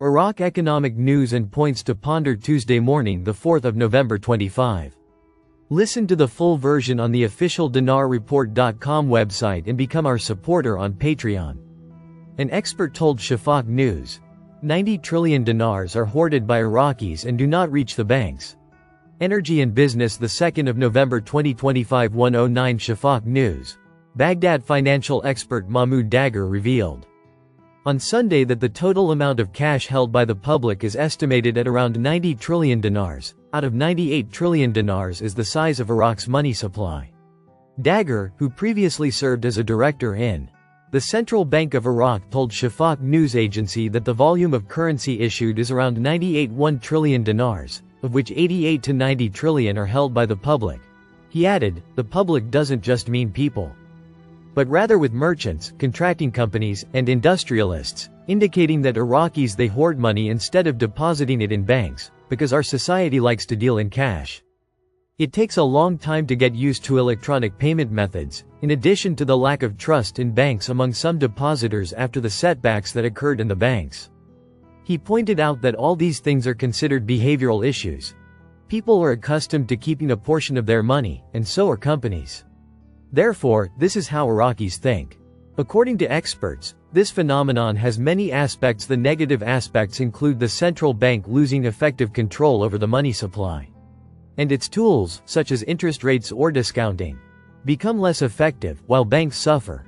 Iraq economic news and points to ponder Tuesday morning, the 4th of November 25. Listen to the full version on the official dinarreport.com website and become our supporter on Patreon. An expert told Shafaq News, 90 trillion dinars are hoarded by Iraqis and do not reach the banks. Energy and Business, the 2nd of November 2025, 109. Shafaq News. Baghdad financial expert Mahmoud Dagher revealed on Sunday that the total amount of cash held by the public is estimated at around 90 trillion dinars. Out of 98 trillion dinars is the size of Iraq's money supply. Dagher, who previously served as a director in the Central Bank of Iraq, told Shafaq news agency that the volume of currency issued is around 98.1 trillion dinars, of which 88 to 90 trillion are held by the public. He added, the public doesn't just mean people, but rather with merchants, contracting companies, and industrialists, indicating that Iraqis they hoard money instead of depositing it in banks, because our society likes to deal in cash. It takes a long time to get used to electronic payment methods, in addition to the lack of trust in banks among some depositors after the setbacks that occurred in the banks. He pointed out that all these things are considered behavioral issues. People are accustomed to keeping a portion of their money, and so are companies. Therefore, this is how Iraqis think. According to experts, this phenomenon has many aspects. The negative aspects include the central bank losing effective control over the money supply, and its tools, such as interest rates or discounting, become less effective, while banks suffer.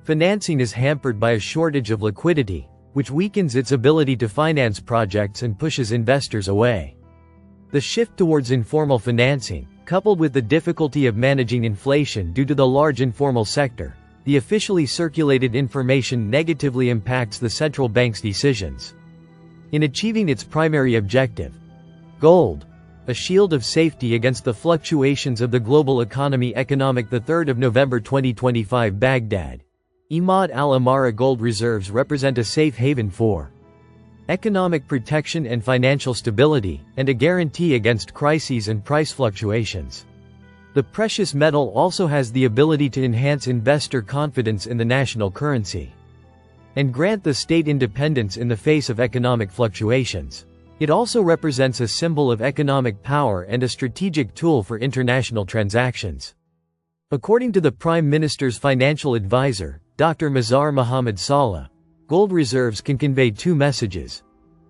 Financing is hampered by a shortage of liquidity, which weakens its ability to finance projects and pushes investors away. The shift towards informal financing, coupled with the difficulty of managing inflation due to the large informal sector, the officially circulated information negatively impacts the central bank's decisions in achieving its primary objective. Gold, a shield of safety against the fluctuations of the global economy. Economic, the 3rd of November 2025. Baghdad. Imad al-Amara gold reserves represent a safe haven for economic protection and financial stability, and a guarantee against crises and price fluctuations. The precious metal also has the ability to enhance investor confidence in the national currency and grant the state independence in the face of economic fluctuations. It also represents a symbol of economic power and a strategic tool for international transactions. According to the Prime Minister's financial advisor, Dr. Mazhar Mohammad Saleh, gold reserves can convey two messages.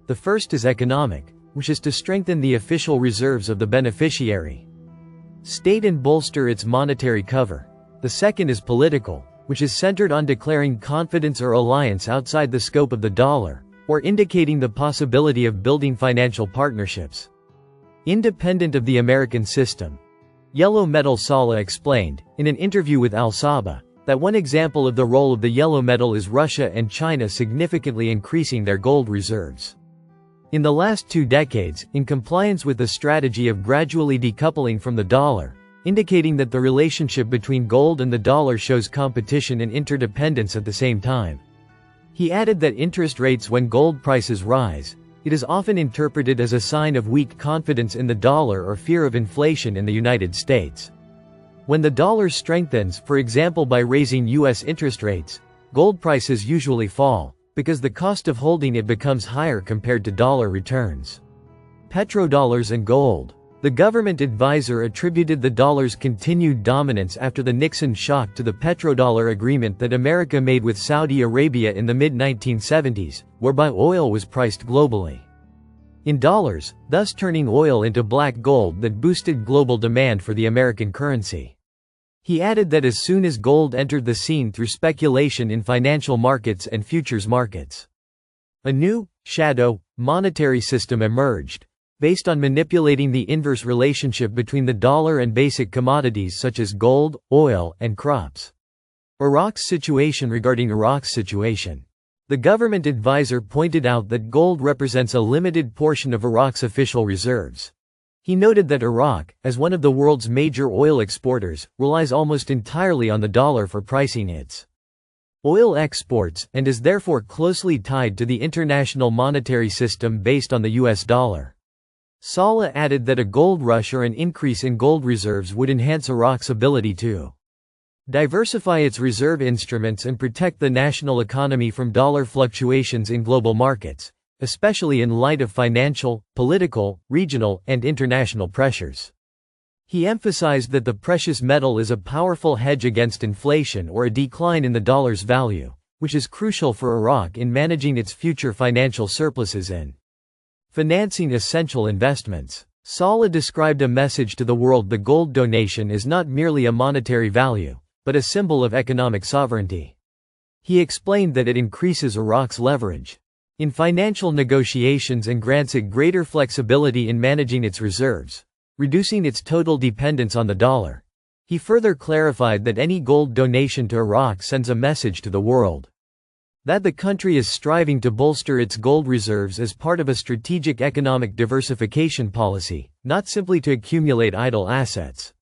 The first is economic, which is to strengthen the official reserves of the beneficiary state and bolster its monetary cover. The second is political, which is centered on declaring confidence or alliance outside the scope of the dollar, or indicating the possibility of building financial partnerships independent of the American system. Yellow metal. Saleh explained, in an interview with Al-Saba, that one example of the role of the yellow metal is Russia and China significantly increasing their gold reserves in the last 2 decades, in compliance with the strategy of gradually decoupling from the dollar, indicating that the relationship between gold and the dollar shows competition and interdependence at the same time. He added that interest rates when gold prices rise, it is often interpreted as a sign of weak confidence in the dollar or fear of inflation in the United States. When the dollar strengthens, for example by raising U.S. interest rates, gold prices usually fall, because the cost of holding it becomes higher compared to dollar returns. Petrodollars and gold. The government advisor attributed the dollar's continued dominance after the Nixon shock to the petrodollar agreement that America made with Saudi Arabia in the mid-1970s, whereby oil was priced globally in dollars, thus turning oil into black gold that boosted global demand for the American currency. He added that as soon as gold entered the scene through speculation in financial markets and futures markets, a new, shadow, monetary system emerged, based on manipulating the inverse relationship between the dollar and basic commodities such as gold, oil, and crops. Iraq's situation. Regarding Iraq's situation, the government advisor pointed out that gold represents a limited portion of Iraq's official reserves. He noted that Iraq, as one of the world's major oil exporters, relies almost entirely on the dollar for pricing its oil exports, and is therefore closely tied to the international monetary system based on the US dollar. Saleh added that a gold rush or an increase in gold reserves would enhance Iraq's ability to diversify its reserve instruments and protect the national economy from dollar fluctuations in global markets, especially in light of financial, political, regional, and international pressures. He emphasized that the precious metal is a powerful hedge against inflation or a decline in the dollar's value, which is crucial for Iraq in managing its future financial surpluses and financing essential investments. Saleh described a message to the world: the gold donation is not merely a monetary value, but a symbol of economic sovereignty. He explained that it increases Iraq's leverage in financial negotiations and grants it greater flexibility in managing its reserves, reducing its total dependence on the dollar. He further clarified that any gold donation to Iraq sends a message to the world that the country is striving to bolster its gold reserves as part of a strategic economic diversification policy, not simply to accumulate idle assets.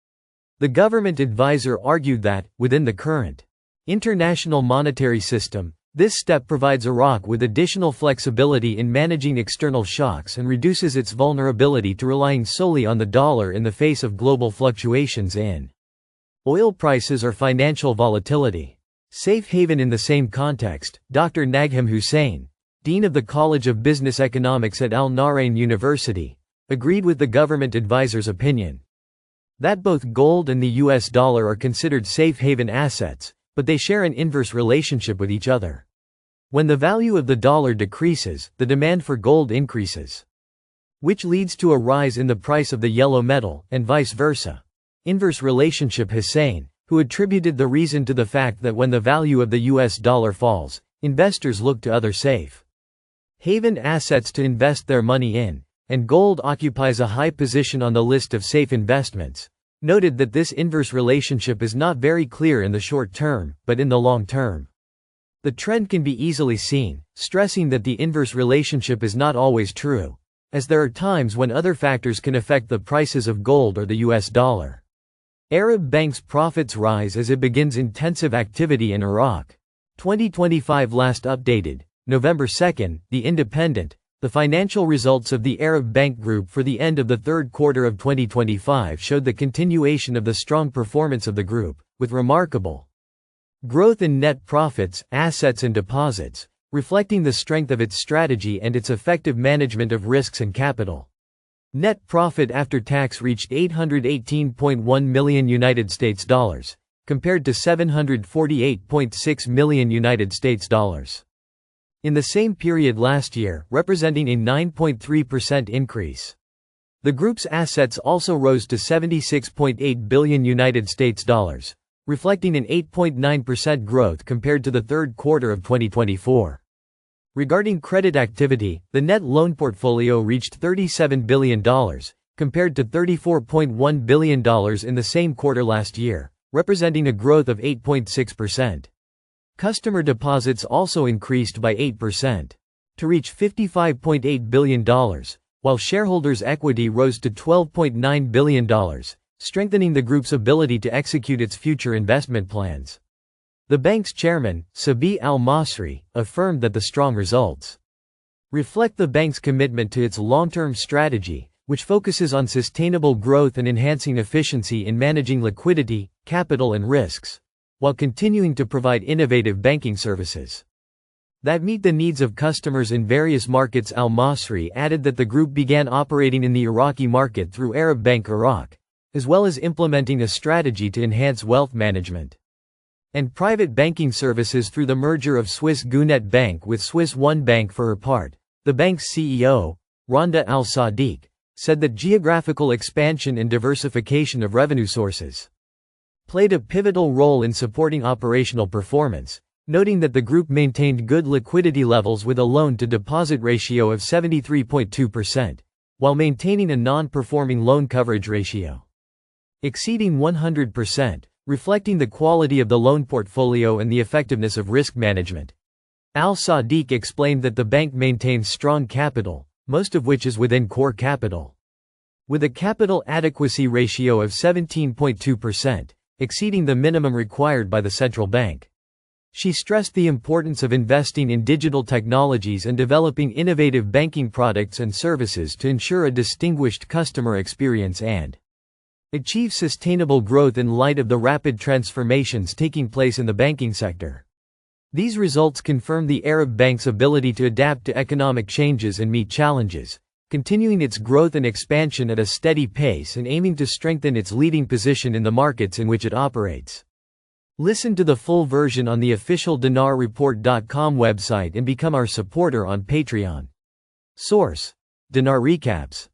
The government advisor argued that, within the current international monetary system, this step provides Iraq with additional flexibility in managing external shocks and reduces its vulnerability to relying solely on the dollar in the face of global fluctuations in oil prices or financial volatility. Safe haven. In the same context, Dr. Naghim Hussain, Dean of the College of Business Economics at Al Nahrain University, agreed with the government advisor's opinion that both gold and the US dollar are considered safe haven assets, but they share an inverse relationship with each other. When the value of the dollar decreases, the demand for gold increases, which leads to a rise in the price of the yellow metal, and vice versa. Inverse relationship. Hussain, who attributed the reason to the fact that when the value of the US dollar falls, investors look to other safe haven assets to invest their money in, and gold occupies a high position on the list of safe investments, noted that this inverse relationship is not very clear in the short term, but in the long term, the trend can be easily seen, stressing that the inverse relationship is not always true, as there are times when other factors can affect the prices of gold or the US dollar. Arab banks' profits rise as it begins intensive activity in Iraq. 2025 last updated, November 2, The Independent. The financial results of the Arab Bank Group for the end of the third quarter of 2025 showed the continuation of the strong performance of the group, with remarkable growth in net profits, assets and deposits, reflecting the strength of its strategy and its effective management of risks and capital. Net profit after tax reached $818.1 million United States dollars, compared to $748.6 million United States dollars in the same period last year, representing a 9.3% increase. The group's assets also rose to $76.8 billion United States dollars, reflecting an 8.9% growth compared to the third quarter of 2024. Regarding credit activity, the net loan portfolio reached $37 billion, compared to $34.1 billion in the same quarter last year, representing a growth of 8.6%. Customer deposits also increased by 8%, to reach $55.8 billion, while shareholders' equity rose to $12.9 billion, strengthening the group's ability to execute its future investment plans. The bank's chairman, Sabi Al-Masri, affirmed that the strong results reflect the bank's commitment to its long-term strategy, which focuses on sustainable growth and enhancing efficiency in managing liquidity, capital and risks, while continuing to provide innovative banking services that meet the needs of customers in various markets. Al-Masri added that the group began operating in the Iraqi market through Arab Bank Iraq, as well as implementing a strategy to enhance wealth management and private banking services through the merger of Swiss Gunet Bank with Swiss One Bank. For her part, the bank's CEO, Rhonda Al-Sadiq, said that geographical expansion and diversification of revenue sources played a pivotal role in supporting operational performance, noting that the group maintained good liquidity levels with a loan-to-deposit ratio of 73.2%, while maintaining a non-performing loan coverage ratio exceeding 100%, reflecting the quality of the loan portfolio and the effectiveness of risk management. Al-Sadiq explained that the bank maintains strong capital, most of which is within core capital, with a capital adequacy ratio of 17.2%, exceeding the minimum required by the central bank. She stressed the importance of investing in digital technologies and developing innovative banking products and services to ensure a distinguished customer experience and achieve sustainable growth in light of the rapid transformations taking place in the banking sector. These results confirm the Arab Bank's ability to adapt to economic changes and meet challenges, continuing its growth and expansion at a steady pace and aiming to strengthen its leading position in the markets in which it operates. Listen to the full version on the official dinarreport.com website and become our supporter on Patreon. Source: Dinar Recaps.